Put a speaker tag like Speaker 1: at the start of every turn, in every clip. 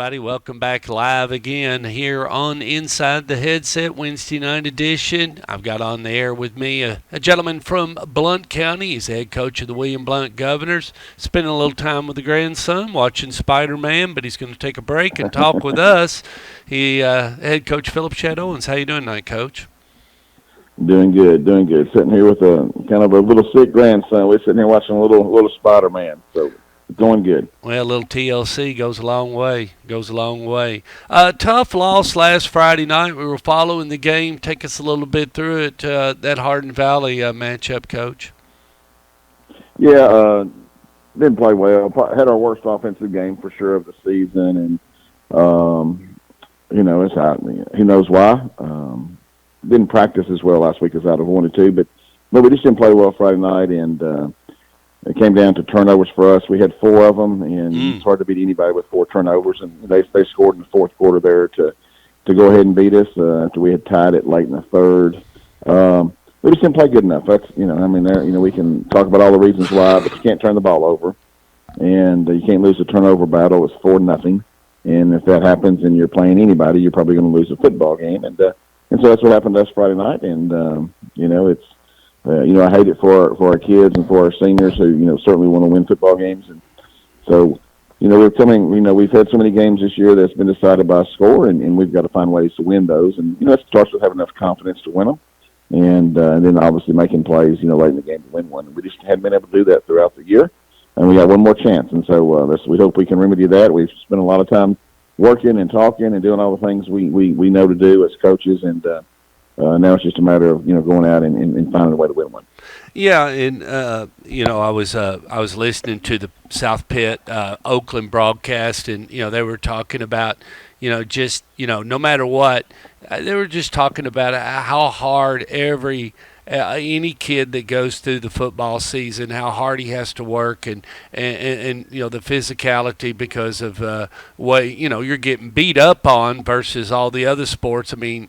Speaker 1: everybody. Welcome back live again here on Inside the Headset Wednesday night edition. I've got on the air with me a gentleman from Blount County. He's the head coach of the William Blount Governors. Spending a little time with the grandson watching Spider-Man, but he's going to take a break and talk with us. Head coach Philip Shadowens. How you doing tonight, Coach?
Speaker 2: Doing good. Sitting here with a kind of a little sick grandson. We're sitting here watching a little Spider-Man. So going good.
Speaker 1: Well, a little TLC goes a long way. Tough loss last Friday night. We were following the game. Take us a little bit through it. That Hardin Valley matchup, Coach.
Speaker 2: Yeah, didn't play well. Had our worst offensive game for sure of the season, and it's out. Who knows why? Didn't practice as well last week as I'd have wanted to, but we just didn't play well Friday night, and it came down to turnovers for us. We had 4 of them, and it's hard to beat anybody with 4 turnovers. And they scored in the fourth quarter there to go ahead and beat us after we had tied it late in the third. We just didn't play good enough. That's we can talk about all the reasons why, but you can't turn the ball over, and you can't lose a turnover battle. It's 4-0, and if that happens and you're playing anybody, you're probably going to lose a football game. And so that's what happened to us Friday night. And it's. I hate it for our kids and for our seniors who, certainly want to win football games. And so, we've had so many games this year that's been decided by a score, and we've got to find ways to win those. And, it starts with having enough confidence to win them and then obviously making plays, late in the game to win one. And we just hadn't been able to do that throughout the year, and we got one more chance. And so we hope we can remedy that. We've spent a lot of time working and talking and doing all the things we know to do as coaches, and now it's just a matter of going out and finding a way to win one.
Speaker 1: Yeah, and I was listening to the South Pitt Oakland broadcast, and they were talking about no matter what, they were just talking about how hard any kid that goes through the football season, how hard he has to work, and the physicality because of you're getting beat up on versus all the other sports. I mean,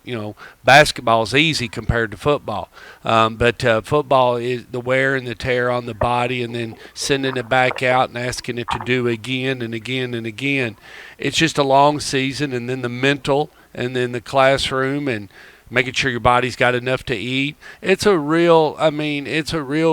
Speaker 1: basketball's easy compared to football, but football is the wear and the tear on the body, and then sending it back out and asking it to do again and again and again. It's just a long season, and then the mental, and then the classroom, and making sure your body's got enough to eat. It's a real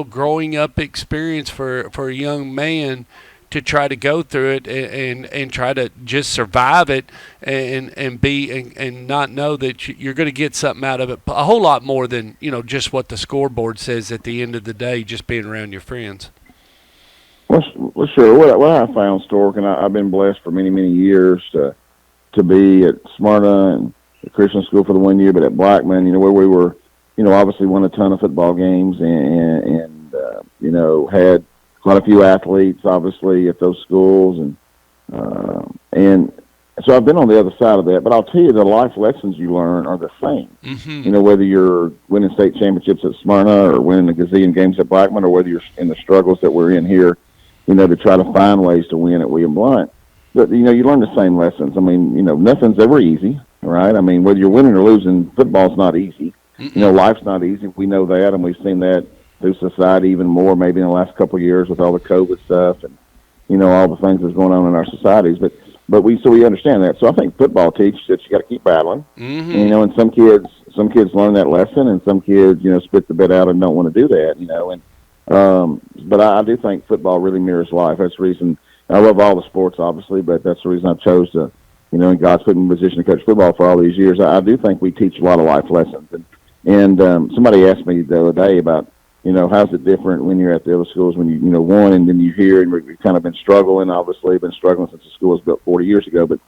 Speaker 1: growing up experience for a young man to try to go through it and try to just survive it and not know that you're going to get something out of it a whole lot more than just what the scoreboard says at the end of the day, just being around your friends.
Speaker 2: Well, sure. What I found, Stork, and I've been blessed for many, many years to be at Smyrna and the Christian school for the 1 year, but at Blackman, where we were, obviously won a ton of football games and had quite a few athletes, obviously, at those schools. And so I've been on the other side of that, but I'll tell you the life lessons you learn are the same. Mm-hmm. Whether you're winning state championships at Smyrna or winning a gazillion games at Blackman, or whether you're in the struggles that we're in here, to try to find ways to win at William Blount. But, you learn the same lessons. I mean, nothing's ever easy. Right? I mean, whether you're winning or losing, football's not easy. Life's not easy. We know that, and we've seen that through society even more maybe in the last couple of years with all the COVID stuff and, all the things that's going on in our societies. But we understand that. So I think football teaches that you got to keep battling. Mm-hmm. And some kids learn that lesson, and some kids, spit the bit out and don't want to do that, but I do think football really mirrors life. That's the reason I love all the sports, obviously, but that's the reason I chose to, and God's put me in a position to coach football for all these years. I do think we teach a lot of life lessons. And somebody asked me the other day about, how's it different when you're at the other schools when you won and then you're here and we've kind of been struggling, obviously, been struggling since the school was built 40 years ago. But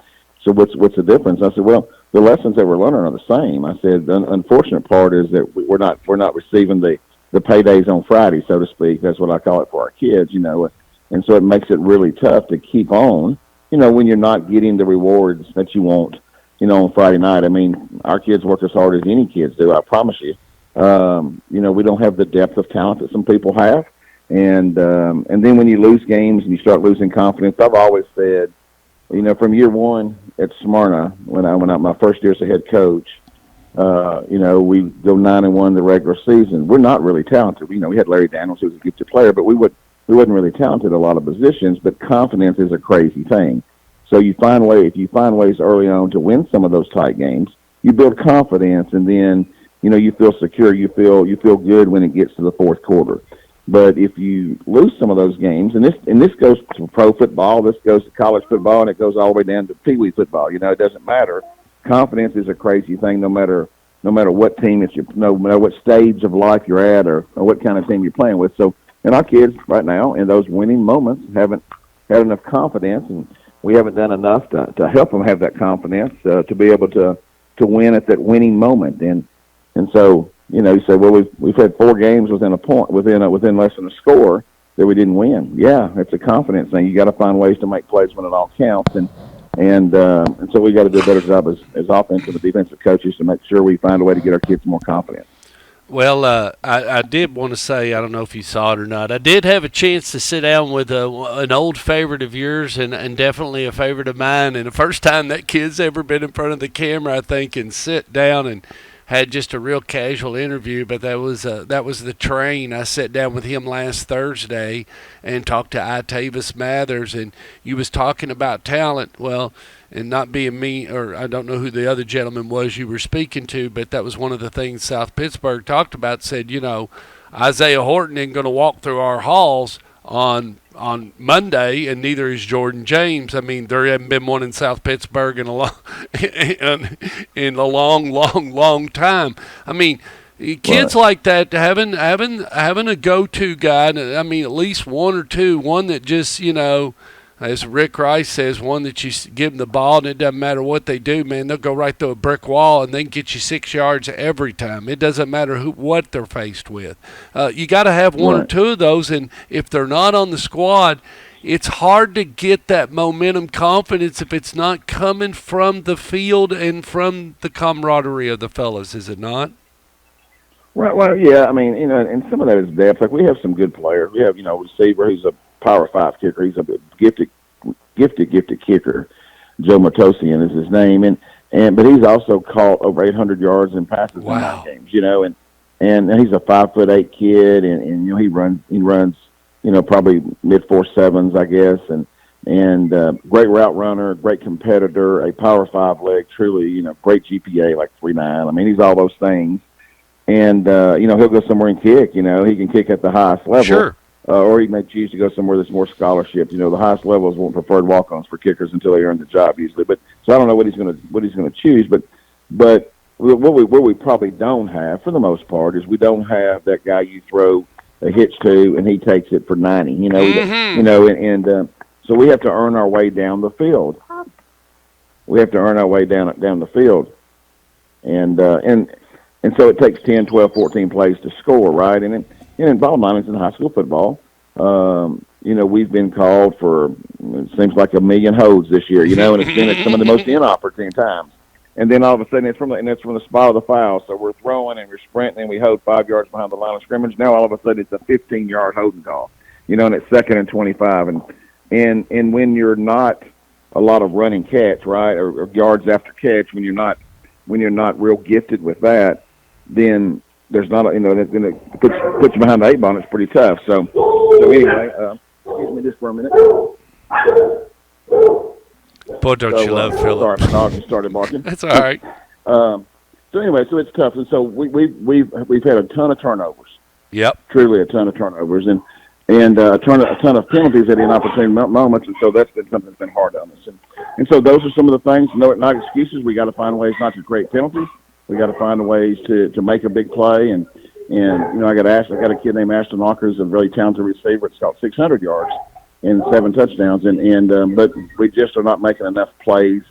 Speaker 2: so what's the difference? I said, well, the lessons that we're learning are the same. I said, the unfortunate part is that we're not receiving the paydays on Friday, so to speak. That's what I call it for our kids, and so it makes it really tough to keep on. When you're not getting the rewards that you want, on Friday night. I mean, our kids work as hard as any kids do, I promise you. We don't have the depth of talent that some people have. And then when you lose games and you start losing confidence, I've always said, from year one at Smyrna, when I went out my first year as a head coach, we go 9-1 the regular season. We're not really talented. We had Larry Daniels, who was a gifted player, but we wasn't really talented at a lot of positions, but confidence is a crazy thing. So if you find ways early on to win some of those tight games, you build confidence, and then you feel secure. You feel good when it gets to the fourth quarter. But if you lose some of those games, and this goes to pro football, this goes to college football, and it goes all the way down to pee wee football. It doesn't matter. Confidence is a crazy thing, no matter what team no matter what stage of life you're at, or what kind of team you're playing with. So, and our kids right now in those winning moments haven't had enough confidence, and we haven't done enough to help them have that confidence to be able to win at that winning moment. And so, you say, well, we've had 4 games within a point, within less than a score that we didn't win. Yeah, it's a confidence thing. You got to find ways to make plays when it all counts, and so we got to do a better job as offensive and defensive coaches to make sure we find a way to get our kids more confident.
Speaker 1: Well, I did want to say, I don't know if you saw it or not, I did have a chance to sit down with an old favorite of yours and definitely a favorite of mine. And the first time that kid's ever been in front of the camera, I think, and sit down and had just a real casual interview. But that was the Train. I sat down with him last Thursday and talked to Itavis Mathers, and you was talking about talent. Well, and not being me, or I don't know who the other gentleman was you were speaking to, but that was one of the things South Pittsburgh talked about. Said, Isaiah Horton ain't going to walk through our halls on Monday, and neither is Jordan James. I mean, there hasn't been one in South Pittsburgh in a long time. I mean, kids
Speaker 2: Right.
Speaker 1: like that having a go-to guy. I mean, at least one or two, one that just as Rick Rice says, one that you give them the ball and it doesn't matter what they do, man, they'll go right through a brick wall and they can get you 6 yards every time. It doesn't matter what they're faced with. You got to have one or
Speaker 2: Right.
Speaker 1: two of those, and if they're not on the squad, it's hard to get that momentum, confidence if it's not coming from the field and from the camaraderie of the fellas, is it not?
Speaker 2: Right. Well, yeah. I mean, and some of that is depth. Like we have some good players. We have, receiver who's a Power 5 kicker. He's a gifted kicker. Joe Matosian is his name, but he's also caught over 800 yards in passes in 9 games. And he's a 5'8" kid, and he runs probably mid 4.7s, I guess, and great route runner, great competitor, a Power 5 leg, truly great GPA like 3.9. I mean, he's all those things. And he'll go somewhere and kick. He can kick at the highest level.
Speaker 1: Sure.
Speaker 2: Or he may choose to go somewhere that's more scholarship. The highest levels won't preferred walk-ons for kickers until they earn the job usually. But so I don't know what he's going to choose. But what we probably don't have for the most part is we don't have that guy you throw a hitch to and he takes it for 90. So we have to earn our way down the field. We have to earn our way down the field, and so it takes 10, 12, 14 plays to score, right? And bottom line is in high school football, we've been called for, it seems like a million holds this year, and it's been at some of the most inopportune times. And then all of a sudden it's from the spot of the foul. So we're throwing and we're sprinting and we hold 5 yards behind the line of scrimmage. Now all of a sudden it's a 15-yard holding call, and it's 2nd and 25. And when you're not a lot of running catch, right, or yards after catch, when you're not real gifted with that, then there's not then it puts you behind the 8 ball, and it's pretty tough. So anyway, excuse me just for a minute.
Speaker 1: Boy, don't you love Philip?
Speaker 2: Sorry, my dog just started barking.
Speaker 1: That's all right.
Speaker 2: So anyway, so it's tough, and so we've had a ton of turnovers.
Speaker 1: Yep.
Speaker 2: Truly a ton of turnovers, and a ton of penalties at inopportune moments, and so that's been something that's been hard on us. And so those are some of the things. Not excuses. We got to find ways not to create penalties. We got to find ways to make a big play, and I got a kid named Ashton Walker who's a really talented receiver. It's got 600 yards and 7 touchdowns, but we just are not making enough plays,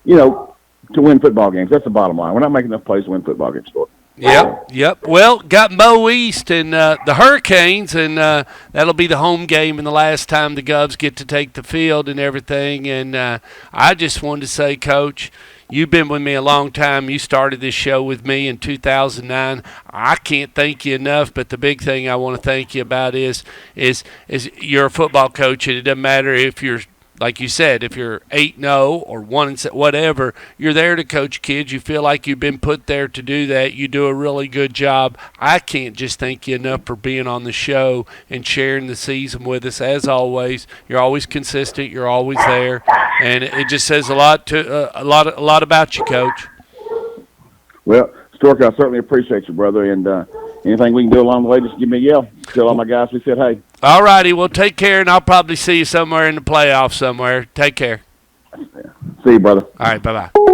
Speaker 2: to win football games. That's the bottom line. We're not making enough plays to win football games, Gordon.
Speaker 1: Yep. Well, got Mo East and the Hurricanes, and that'll be the home game and the last time the Govs get to take the field and everything. And I just wanted to say, Coach, you've been with me a long time. You started this show with me in 2009. I can't thank you enough, but the big thing I want to thank you about is you're a football coach, and it doesn't matter if you're like you said, if you're 8-0 or 1-7, whatever, you're there to coach kids. You feel like you've been put there to do that. You do a really good job. I can't just thank you enough for being on the show and sharing the season with us. As always, you're always consistent. You're always there, and it just says a lot about you, Coach.
Speaker 2: Well, Stork, I certainly appreciate you, brother. And anything we can do along the way, just give me a yell. Tell all my guys we said hey.
Speaker 1: All righty. Well, take care, and I'll probably see you somewhere in the playoffs somewhere. Take care.
Speaker 2: See you, brother.
Speaker 1: All right. Bye-bye.